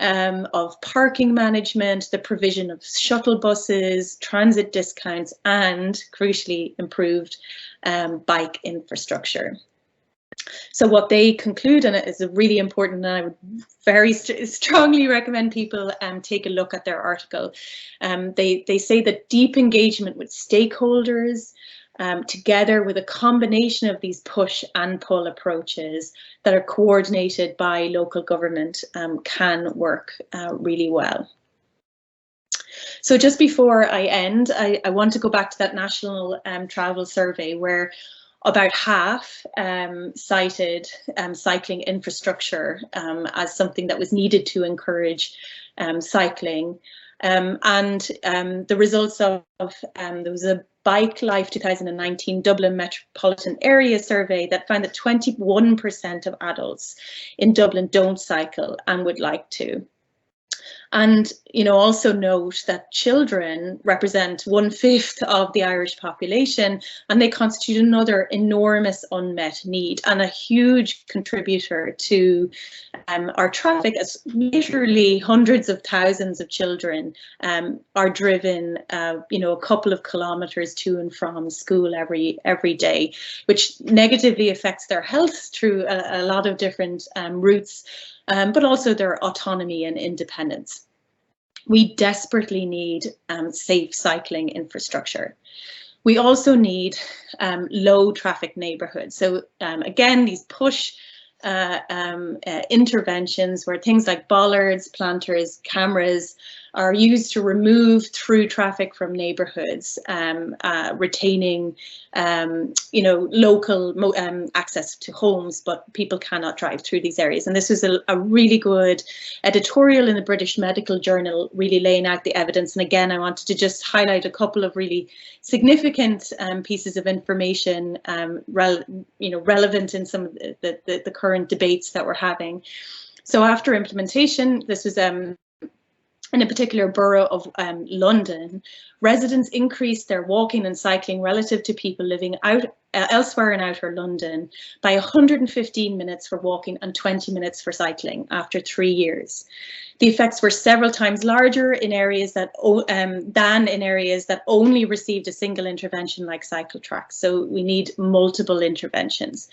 of parking management, the provision of shuttle buses, transit discounts, and crucially improved bike infrastructure. So what they conclude, and it is really important, and I would very strongly recommend people take a look at their article. They say that deep engagement with stakeholders, together with a combination of these push and pull approaches that are coordinated by local government, can work really well. So just before I end, I want to go back to that national travel survey where about half cited cycling infrastructure as something that was needed to encourage cycling. The results of there was a Bike Life 2019 Dublin Metropolitan Area survey that found that 21% of adults in Dublin don't cycle and would like to. And, you know, also note that children represent 1/5 of the Irish population, and they constitute another enormous unmet need and a huge contributor to our traffic, as literally hundreds of thousands of children are driven, you know, a couple of kilometres to and from school every day, which negatively affects their health through a lot of different routes, but also their autonomy and independence. We desperately need safe cycling infrastructure. We also need low traffic neighbourhoods. So again, these push interventions where things like bollards, planters, cameras are used to remove through traffic from neighbourhoods, retaining, you know, local access to homes, but people cannot drive through these areas. And this was a really good editorial in the British Medical Journal, really laying out the evidence. And again, I wanted to just highlight a couple of really significant pieces of information, relevant in some of the current debates that we're having. So after implementation, this was in a particular borough of London, residents increased their walking and cycling relative to people living out elsewhere in outer London by 115 minutes for walking and 20 minutes for cycling after 3 years. The effects were several times larger in areas that than in areas that only received a single intervention like cycle tracks. So we need multiple interventions.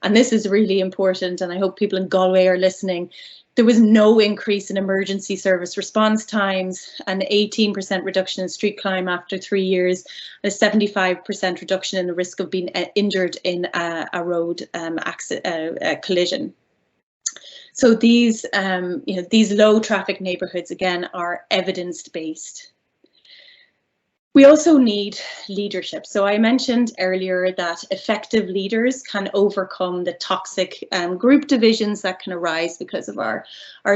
And this is really important, and I hope people in Galway are listening. There was no increase in emergency service response times, an 18% reduction in street climb after 3 years, a 75% reduction in the risk of being injured in a road collision. So these, these low traffic neighbourhoods again are evidence-based. We also need leadership. So I mentioned earlier that effective leaders can overcome the toxic group divisions that can arise because of our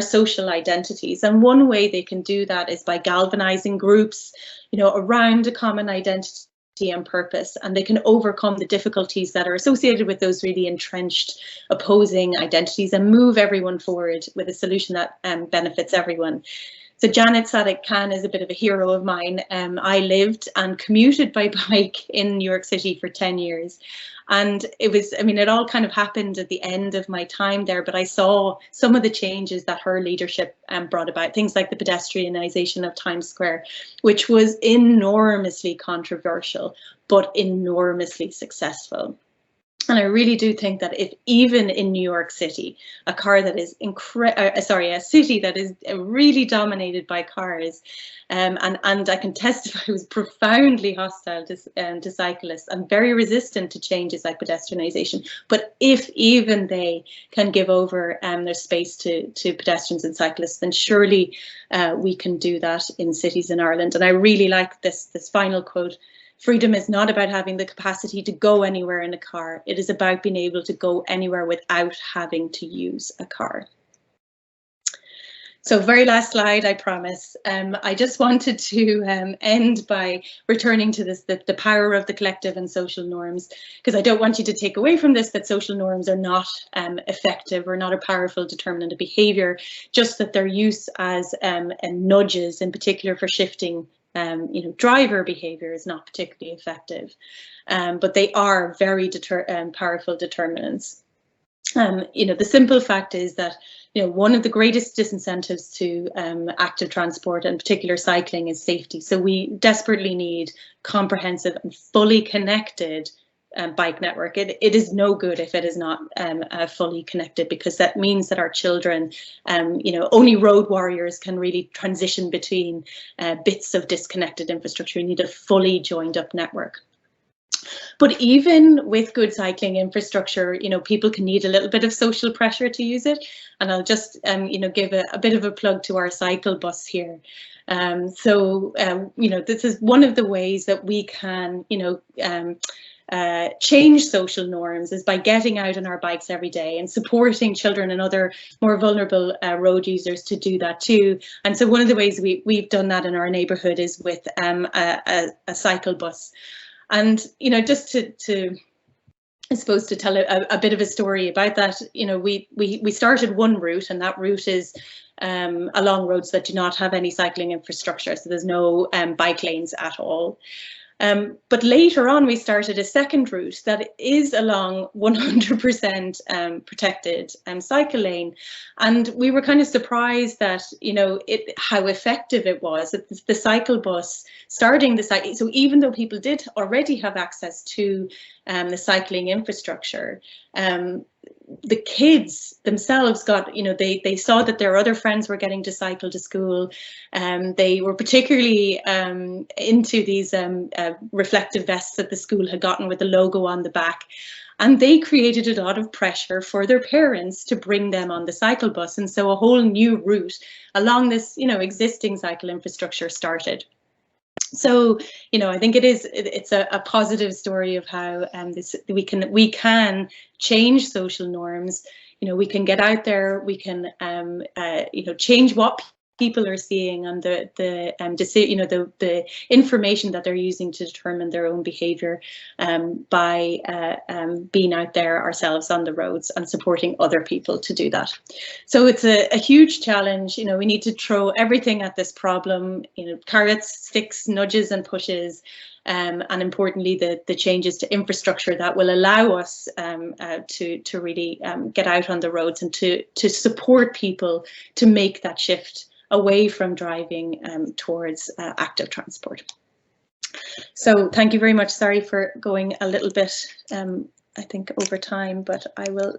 social identities. And one way they can do that is by galvanizing groups, you know, around a common identity and purpose, and they can overcome the difficulties that are associated with those really entrenched opposing identities and move everyone forward with a solution that benefits everyone. So Janet Sadiq Khan is a bit of a hero of mine. I lived and commuted by bike in New York City for 10 years. And it was, I mean, it all kind of happened at the end of my time there, but I saw some of the changes that her leadership brought about, things like the pedestrianisation of Times Square, which was enormously controversial, but enormously successful. And I really do think that if even in New York City, a city that is really dominated by cars, and I can testify was profoundly hostile to cyclists and very resistant to changes like pedestrianisation. But if even they can give over their space to pedestrians and cyclists, then surely we can do that in cities in Ireland. And I really like this final quote. Freedom is not about having the capacity to go anywhere in a car. It is about being able to go anywhere without having to use a car. So very last slide, I promise. I just wanted to end by returning to this, the power of the collective and social norms, because I don't want you to take away from this that social norms are not effective or not a powerful determinant of behaviour, just that their use as nudges, in particular for shifting driver behaviour, is not particularly effective. But they are very powerful determinants. The simple fact is that one of the greatest disincentives to active transport, and in particular cycling, is safety. So we desperately need comprehensive and fully connected bike network. It is no good if it is not fully connected, because that means that our children, only road warriors can really transition between bits of disconnected infrastructure. We need a fully joined up network. But even with good cycling infrastructure, people can need a little bit of social pressure to use it. And I'll just, give a bit of a plug to our cycle bus here. This is one of the ways that we can, change social norms, is by getting out on our bikes every day and supporting children and other more vulnerable road users to do that too. And so one of the ways we've done that in our neighbourhood is with a cycle bus. And just to I suppose to tell a bit of a story about that, we started one route, and that route is along roads that do not have any cycling infrastructure, so there's no bike lanes at all. But later on, we started a second route that is along 100% protected cycle lane, and we were kind of surprised that how effective it was. The cycle bus starting the cycle. So even though people did already have access to the cycling infrastructure, the kids themselves got, they saw that their other friends were getting to cycle to school. They were particularly into these reflective vests that the school had gotten with the logo on the back. And they created a lot of pressure for their parents to bring them on the cycle bus. And so a whole new route along this, existing cycle infrastructure started. So, I think it's a positive story of how we can change social norms. We can get out there, we can change what people are seeing and the information that they're using to determine their own behaviour by being out there ourselves on the roads and supporting other people to do that. So it's a huge challenge. We need to throw everything at this problem. Carrots, sticks, nudges, and pushes. And importantly, the changes to infrastructure that will allow us to really get out on the roads and to support people to make that shift away from driving towards active transport. So thank you very much. Sorry for going a little bit, I think, over time, but I will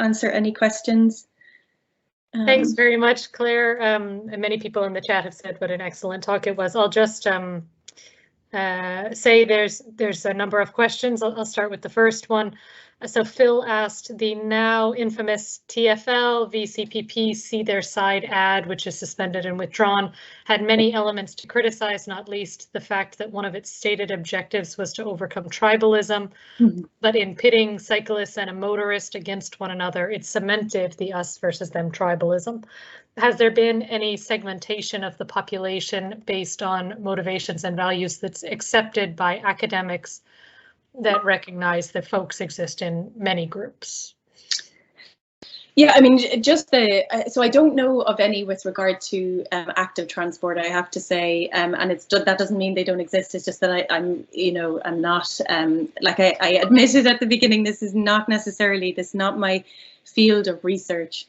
answer any questions. Thanks very much, Claire. And many people in the chat have said what an excellent talk it was. I'll just say there's a number of questions. I'll start with the first one. So Phil asked, the now infamous TfL VCPP See Their Side ad, which is suspended and withdrawn, had many elements to criticize, not least the fact that one of its stated objectives was to overcome tribalism. But in pitting cyclists and a motorist against one another, it cemented the us versus them tribalism. Has there been any segmentation of the population based on motivations and values that's accepted by academics that recognize that folks exist in many groups? Yeah, I mean, so I don't know of any with regard to active transport, I have to say, and that doesn't mean they don't exist. It's just that I'm not, like I admitted at the beginning, this is not my field of research.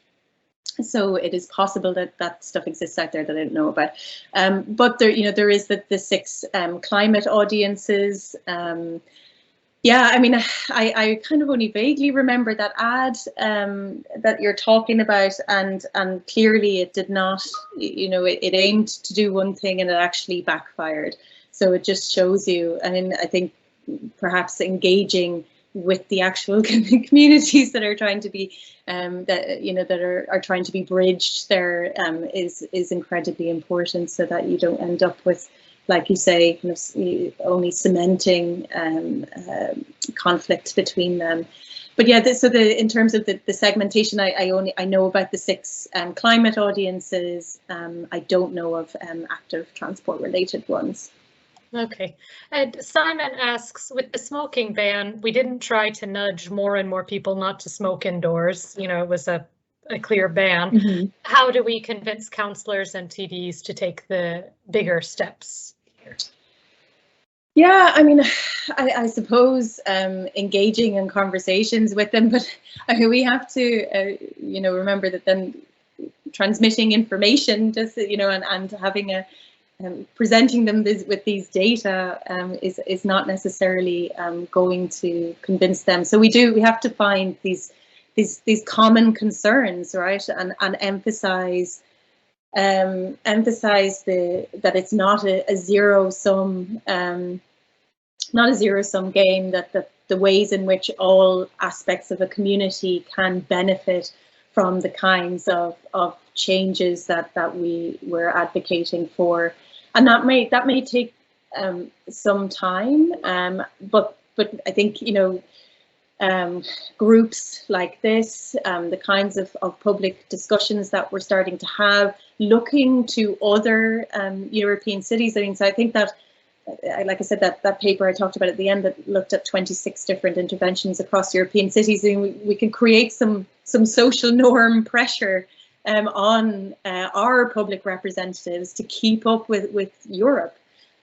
So it is possible that stuff exists out there that I don't know about. But there is the 6 climate audiences. Yeah, I mean, I kind of only vaguely remember that ad that you're talking about, and clearly it did not, it aimed to do one thing and it actually backfired. So it just shows you, I mean, I think perhaps engaging with the actual communities that are trying to be that are trying to be bridged there is incredibly important, so that you don't end up with, like you say, only cementing conflict between them. But yeah, so in terms of the segmentation, I know about the 6 climate audiences. I don't know of active transport related ones. Okay, and Simon asks, with the smoking ban, we didn't try to nudge more and more people not to smoke indoors. You know, it was a clear ban. Mm-hmm. How do we convince councillors and TDs to take the bigger steps here? Yeah, I mean, I suppose engaging in conversations with them, but I mean, we have to, you know, remember that then transmitting information, just, you know, and having a presenting them with these data is not necessarily going to convince them. So we have to find these common concerns, right, and emphasize that it's not a zero sum game, that the ways in which all aspects of a community can benefit from the kinds of changes that we were advocating for. And that may take some time, but I think, you know, groups like this, the kinds of public discussions that we're starting to have, looking to other European cities. I mean, so I think that, like I said, that paper I talked about at the end that looked at 26 different interventions across European cities, and we can create some social norm pressure on our public representatives to keep up with Europe.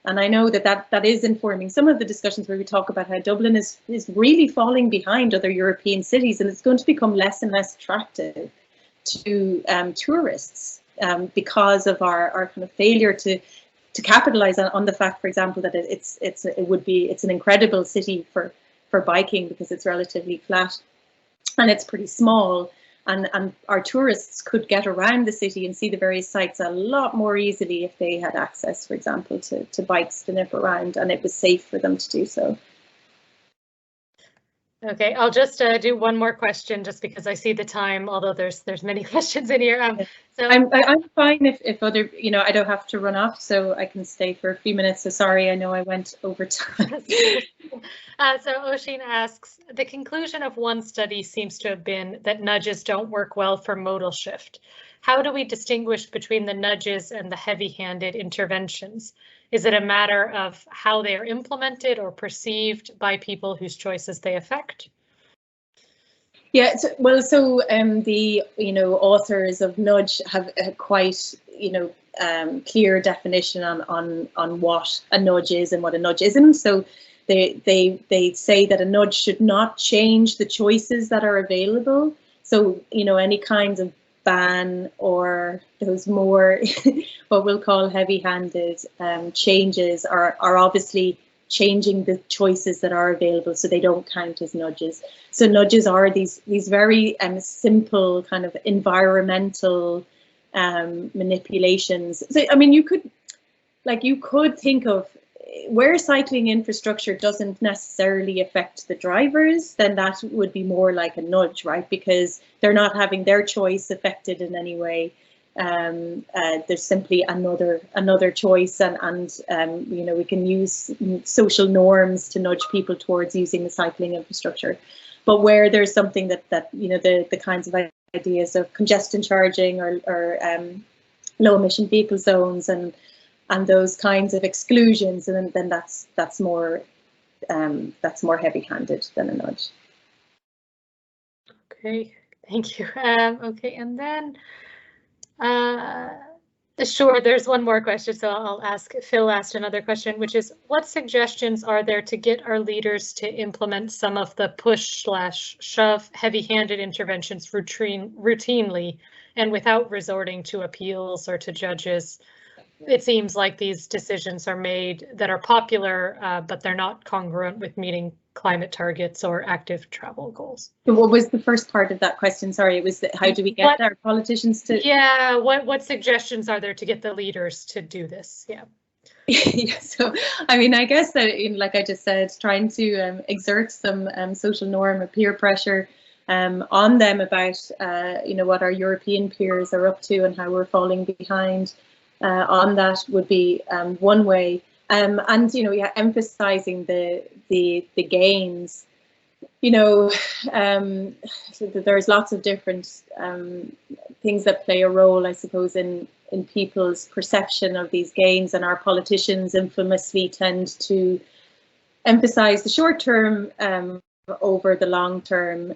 And I know that is informing some of the discussions where we talk about how Dublin is really falling behind other European cities, and it's going to become less and less attractive to tourists because of our kind of failure to capitalize on the fact, for example, that it's an incredible city for biking because it's relatively flat and it's pretty small. And our tourists could get around the city and see the various sites a lot more easily if they had access, for example, to bikes to nip around, and it was safe for them to do so. Okay, I'll just do one more question, just because I see the time, although there's many questions in here. So I'm fine if other, you know, I don't have to run off, so I can stay for a few minutes. So sorry, I know I went over time. So Oisin asks, the conclusion of one study seems to have been that nudges don't work well for modal shift. How do we distinguish between the nudges and the heavy-handed interventions? Is it a matter of how they are implemented or perceived by people whose choices they affect? Yeah, so the authors of Nudge have a quite clear definition on what a nudge is and what a nudge isn't. So they say that a nudge should not change the choices that are available. So any kinds of ban or those more what we'll call heavy-handed changes are obviously changing the choices that are available, so they don't count as nudges. So nudges are these very simple kind of environmental manipulations. So I mean, you could think of where cycling infrastructure doesn't necessarily affect the drivers, then that would be more like a nudge, right? Because they're not having their choice affected in any way. There's simply another choice, and we can use social norms to nudge people towards using the cycling infrastructure. But where there's something that the kinds of ideas of congestion charging or low emission vehicle zones and those kinds of exclusions, and then that's more heavy-handed than a nudge. Okay, thank you. Okay, and then sure, there's one more question, so I'll ask. Phil asked another question, which is, what suggestions are there to get our leaders to implement some of the push/shove heavy-handed interventions routinely and without resorting to appeals or to judges? It seems like these decisions are made that are popular, but they're not congruent with meeting climate targets or active travel goals. What was the first part of that question? Sorry, it was how do we get our politicians to? Yeah, what suggestions are there to get the leaders to do this? Yeah. Yeah, so I mean, I guess that, like I just said, trying to exert some social norm or peer pressure on them about what our European peers are up to and how we're falling behind on that would be one way. And emphasizing the gains you know, so there's lots of different things that play a role, I suppose, in people's perception of these gains, and our politicians infamously tend to emphasize the short term over the long term.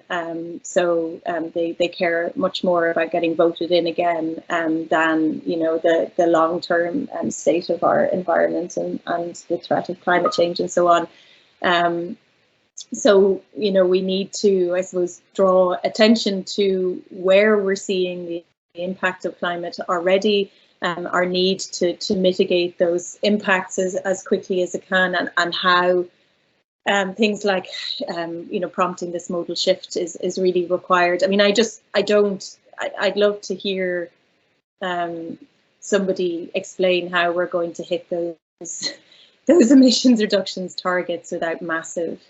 So they care much more about getting voted in again than, you know, the long term state of our environment and the threat of climate change and so on. So, you know, we need to, I suppose, draw attention to where we're seeing the impact of climate already, our need to mitigate those impacts as quickly as it can, and how things like, you know, prompting this modal shift is really required. I mean, I'd love to hear somebody explain how we're going to hit those emissions reductions targets without massive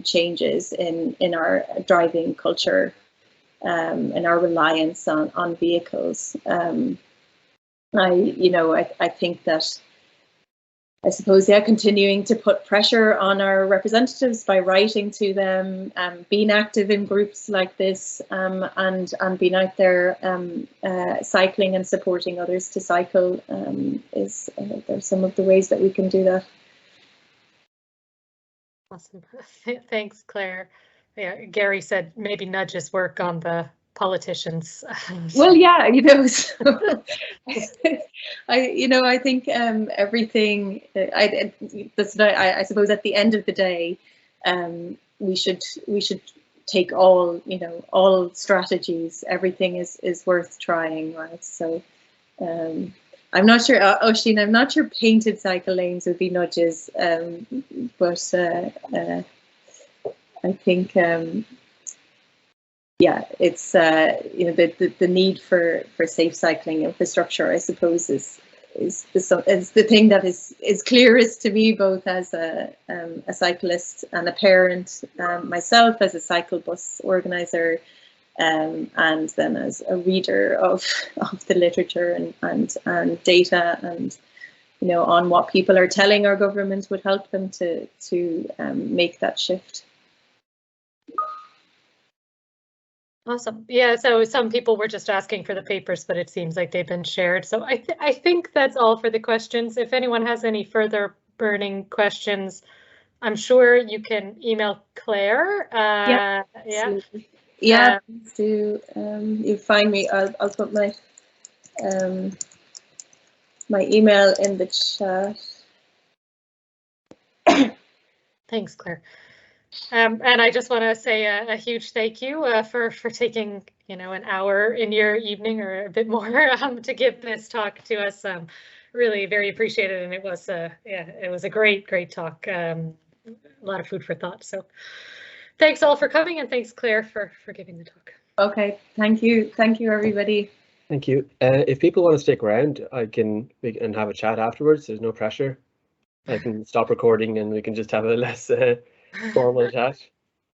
changes in our driving culture and our reliance on vehicles. I think that, I suppose, yeah, continuing to put pressure on our representatives by writing to them, being active in groups like this, and being out there cycling and supporting others to cycle there's some of the ways that we can do that. Awesome. Thanks, Claire. Yeah, Gary said maybe nudges work on the politicians. Well, yeah, you know, so I think everything. I suppose at the end of the day, we should take all strategies. Everything is worth trying, right? So. I'm not sure, Oisín, I'm not sure painted cycle lanes would be nudges, but I think, yeah, it's the need for safe cycling infrastructure, I suppose, is the thing that is clearest to me, both as a cyclist and a parent, myself as a cycle bus organizer. And then as a reader of the literature and data, and on what people are telling our government would help them to make that shift. Awesome. Yeah, so some people were just asking for the papers, but it seems like they've been shared. So I think that's all for the questions. If anyone has any further burning questions, I'm sure you can email Claire. Yeah. Absolutely. Yeah, do you find me? I'll put my my email in the chat. Thanks, Claire. And I just want to say a huge thank you for taking an hour in your evening or a bit more to give this talk to us. Really very appreciated, and it was it was a great talk. A lot of food for thought. So. Thanks all for coming, and thanks, Claire, for giving the talk. Okay, thank you everybody. Thank you. If people want to stick around, we can have a chat afterwards. There's no pressure. I can stop recording and we can just have a less formal chat.